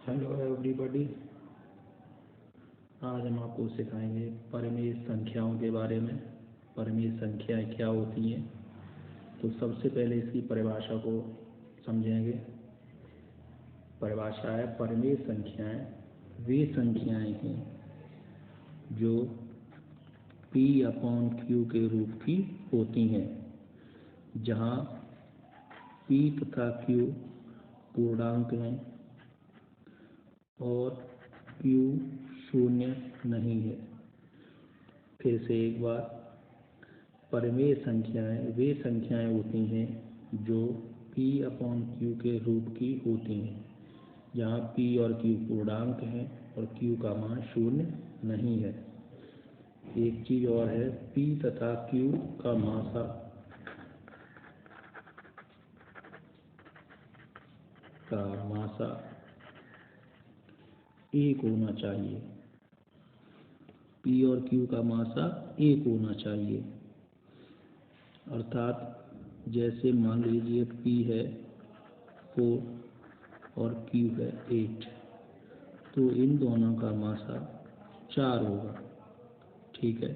Hello everybody. आज हम आपको सिखाएंगे परिमेय संख्याओं के बारे में। परिमेय संख्याएं क्या होती हैं, तो सबसे पहले इसकी परिभाषा को समझेंगे। परिभाषा है, परिमेय संख्याएं वे संख्याएं हैं जो P/Q के रूप की होती हैं, जहां P तथा Q पूर्णांक हैं और Q शून्य नहीं है। फिर से एक बार, परिमेय संख्याएं वे संख्याएं होती हैं जो P/Q के रूप की होती हैं, जहाँ P और Q पूर्णांक हैं और Q का मान शून्य नहीं है। एक चीज और है, P तथा Q का मासा एक होना चाहिए। P और Q का मासा एक होना चाहिए। अर्थात जैसे मान लीजिए P है 4 और Q है 8, तो इन दोनों का मासा 4 होगा। ठीक है,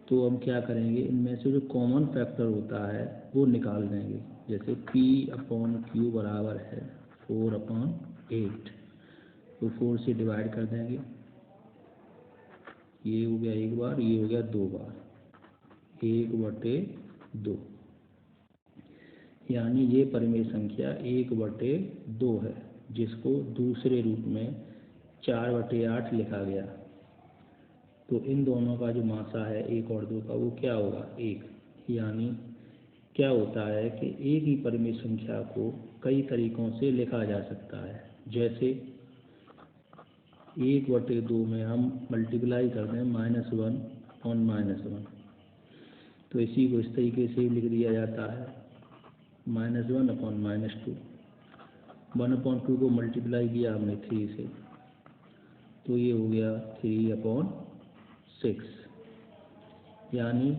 तो हम क्या करेंगे, इनमें से जो कॉमन फैक्टर होता है वो निकाल देंगे। जैसे P/Q बराबर है 4/8, तो 4 से डिवाइड कर देंगे। ये हो गया एक बार, ये हो गया दो बार, 1/2, यानी ये परिमेय संख्या 1/2 है, जिसको दूसरे रूप में 4/8 लिखा गया। तो इन दोनों का जो मासा है 1 और 2 का, वो क्या होगा, 1। यानी क्या होता है कि एक ही परिमेय संख्या को कई तरीकों से लिखा जा सकता है। जैसे 1/2 में हम मल्टीप्लाई कर दें -1/-1, तो इसी को इस तरीके से लिख दिया जाता है -1/-2। 1/2 को मल्टीप्लाई किया हमने 3 से, तो ये हो गया 3/6। यानी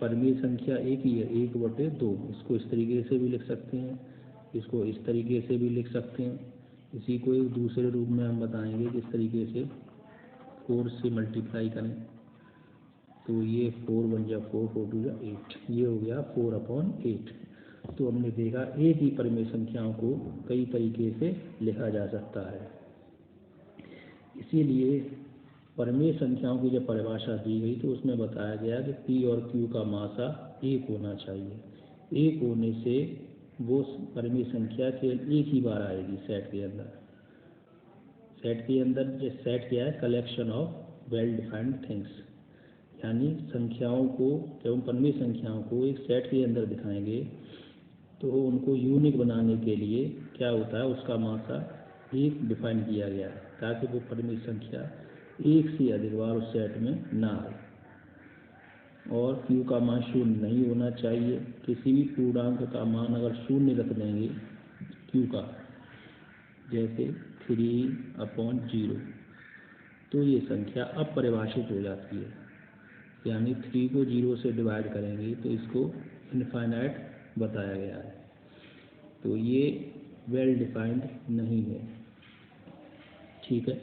परिमेय संख्या एक ही है, 1/2। इसको इस तरीके से भी लिख सकते हैं, इसको इस तरीके से भी लिख सकते हैं। इसी को एक दूसरे रूप में हम बताएंगे किस तरीके से। 4 से मल्टीप्लाई करें तो ये 4 बन जा 4, 4 2 8, ये हो गया 4/8। तो हमने देखा एक ही परिमेय संख्याओं को कई तरीके से लिखा जा सकता है। इसीलिए परिमेय संख्याओं की जब परिभाषा दी गई तो उसमें बताया गया कि P और Q का मासा एक होना चाहिए। एक होने से वो परिमेय संख्या केवल एक ही बार आएगी सेट के अंदर। सेट के अंदर जो सेट क्या है, collection of well defined things. यानी संख्याओं को, जब हम परिमेय संख्याओं को एक सेट के अंदर दिखाएंगे तो उनको यूनिक बनाने के लिए क्या होता है, उसका मासा एक डिफाइन किया गया है, ताकि वो परिमेय संख्या एक से अधिक बार उस सेट में ना आए। और Q का मान शून्य नहीं होना चाहिए। किसी भी पूर्णांक का मान अगर शून्य रख देंगे Q का, जैसे 3/0, तो ये संख्या अपरिभाषित हो जाती है। यानी 3 को 0 से डिवाइड करेंगे तो इसको इनफाइनाइट बताया गया है, तो ये वेल डिफाइंड नहीं है। ठीक है,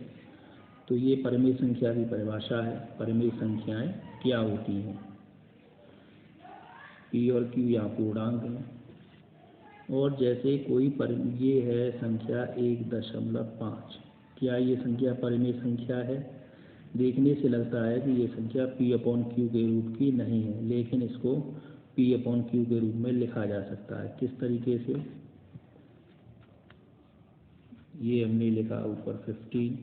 तो ये परिमेय संख्या की परिभाषा है। परिमेय संख्याएं क्या होती हैं, P और Q यहाँ पूर्णांक हैं। और जैसे कोई ये है संख्या 1.5, क्या ये संख्या परिमेय संख्या है? देखने से लगता है कि ये संख्या P/Q के रूप की नहीं है, लेकिन इसको P/Q के रूप में लिखा जा सकता है। किस तरीके से, ये हमने लिखा ऊपर 15,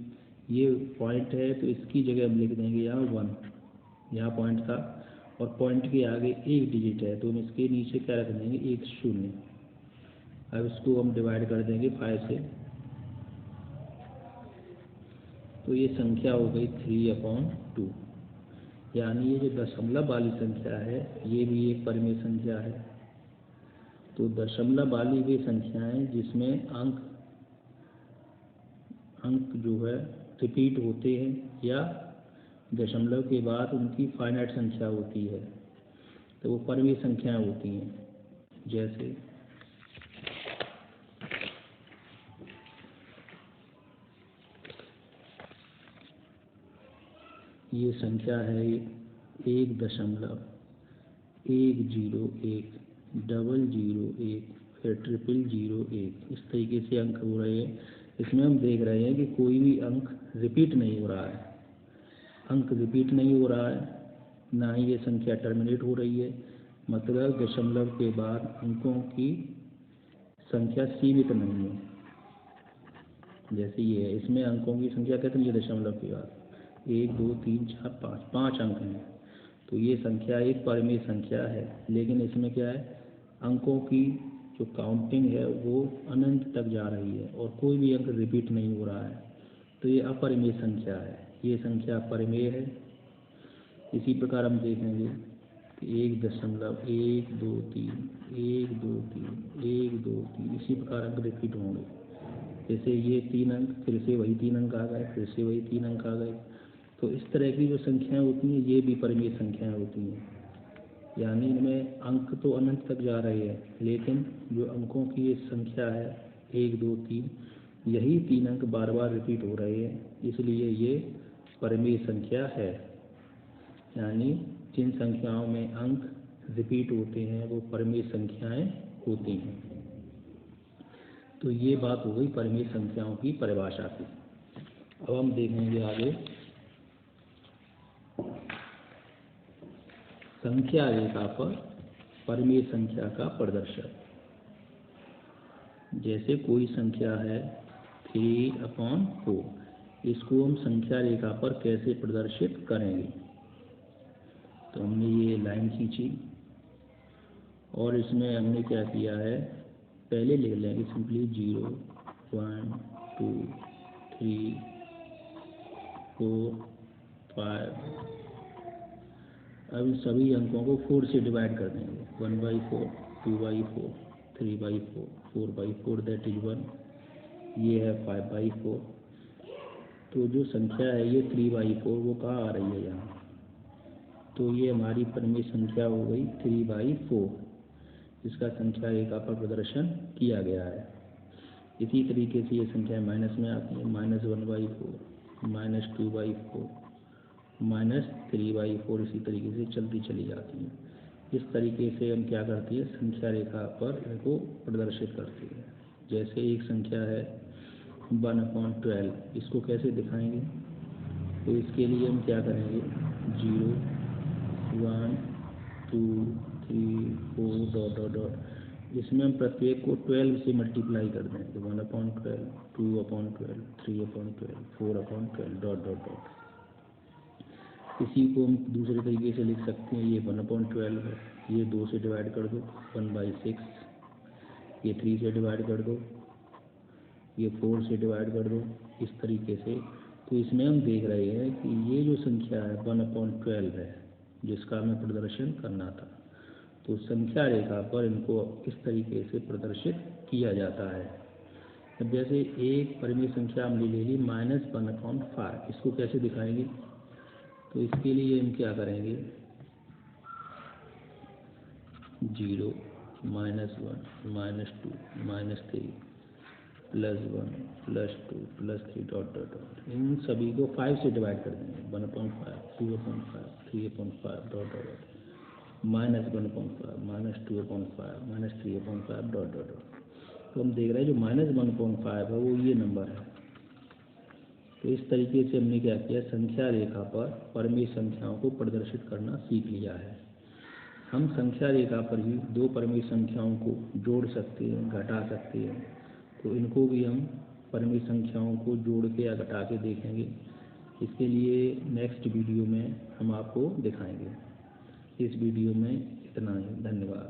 ये पॉइंट है तो इसकी जगह हम लिख देंगे यहाँ 1, यहाँ पॉइंट था और पॉइंट के आगे एक डिजिट है, तो हम इसके नीचे क्या रख देंगे, एक 0। अब इसको हम डिवाइड कर देंगे 5 से, तो ये संख्या हो गई 3/2। यानी ये जो दशमलव वाली संख्या है, ये भी एक परिमेय संख्या है। तो दशमलव वाली वे संख्याएं जिसमें अंक जो है रिपीट होते हैं या दशमलव के बाद उनकी फाइनाइट संख्या होती है, तो वो परिमेय संख्याएं होती हैं। जैसे ये संख्या है 1.101 फिर 0001, इस तरीके से अंक हो रहे हैं। इसमें हम देख रहे हैं कि कोई भी अंक रिपीट नहीं हो रहा है, अंक रिपीट नहीं हो रहा है, ना ही ये संख्या टर्मिनेट हो रही है। मतलब दशमलव के बाद अंकों की संख्या सीमित नहीं है, जैसे ये है। इसमें अंकों की संख्या कहते हैं ये दशमलव के बाद 1 2 3 4 5 5 अंक हैं। तो ये संख्या एक परिमेय संख्या है, लेकिन इसमें क्या है, अंकों की जो काउंटिंग है वो अनंत तक जा रही है और कोई भी अंक रिपीट नहीं हो रहा है। तो ये अपरिमेय संख्या है, ये संख्या परिमेय है। इसी प्रकार हम देखेंगे कि 1.123 1 2 3 1 2 3 इसी प्रकार अंक रिपीट होंगे। जैसे ये 3 अंक, फिर से वही 3 अंक आ गए, फिर से वही 3 अंक आ गए। तो इस तरह की जो संख्याएं होती हैं ये भी परिमेय संख्याएं होती हैं, यानी इनमें अंक तो अनंत तक जा रहे हैं, लेकिन जो अंकों की ये संख्या है 1 2 3, यही 3 अंक बार बार रिपीट हो रहे हैं, इसलिए ये परिमेय संख्या है। यानी जिन संख्याओं में अंक रिपीट होते हैं वो परिमेय संख्याएं होती हैं। तो ये बात हो गई परिमेय संख्याओं की परिभाषा की। अब हम देखेंगे आगे संख्या रेखा पर परिमेय संख्या का प्रदर्शन। जैसे कोई संख्या है 3/4, इसको हम संख्या रेखा पर कैसे प्रदर्शित करेंगे। तो हमने ये लाइन खींची और इसमें हमने क्या किया है, पहले लिख लेंगे सिंपली 0 1 2 3 4 5। अब इन सभी अंकों को 4 से डिवाइड कर देंगे, 1/4 2/4 3/4 4/4 दैट इज 1, ये है 5/4। तो जो संख्या है ये 3/4 वो कहाँ आ रही है यहाँ, तो ये हमारी परिमेय संख्या हो गई 3/4, जिसका संख्या रेखा पर प्रदर्शन किया गया है। इसी तरीके से ये संख्या माइनस में आती है, -1/4 -2/4 -3/4, इसी तरीके से चलती चली जाती हैं। इस तरीके से हम क्या करती है, संख्या रेखा पर इनको प्रदर्शित करती है। जैसे एक संख्या है 1/12, इसको कैसे दिखाएंगे, तो इसके लिए हम क्या करेंगे 0 1 2 3 4 डॉट डॉट डॉट, इसमें हम प्रत्येक को 12 से मल्टीप्लाई कर देंगे, 1/12 2/12 3/12 4/12 डॉट डॉट डॉट। इसी को हम दूसरे तरीके से लिख सकते हैं, ये 1/12 है, ये 2 से डिवाइड कर दो 1/6, ये 3 से डिवाइड कर दो, ये 4 से डिवाइड कर दो, इस तरीके से। तो इसमें हम देख रहे हैं कि ये जो संख्या है 1/12 है, जिसका हमें प्रदर्शन करना था। तो संख्या रेखा पर इनको इस तरीके से प्रदर्शित किया जाता है। अब जैसे एक परिमेय संख्या हमने ले ली -1/5, इसको कैसे दिखाएंगे, तो इसके लिए हम क्या करेंगे 0 -1 -2 -3 +1 +2 +3 डॉट डॉट डॉट, इन सभी को 5 से डिवाइड कर देंगे, 1/5 2/5 3/5 dot dot dot, -1/5 -2/5 -3/5 dot dot dot. तो हम देख रहे हैं जो -1/5 है वो ये नंबर है। तो इस तरीके से हमने क्या किया, संख्या रेखा पर परिमेय संख्याओं को प्रदर्शित करना सीख लिया है। हम संख्या रेखा पर ही दो परिमेय संख्याओं को जोड़ सकते हैं, घटा सकते हैं। तो इनको भी हम परिमेय संख्याओं को जोड़ के या घटा के देखेंगे। इसके लिए नेक्स्ट वीडियो में हम आपको दिखाएंगे। इस वीडियो में इतना ही, धन्यवाद।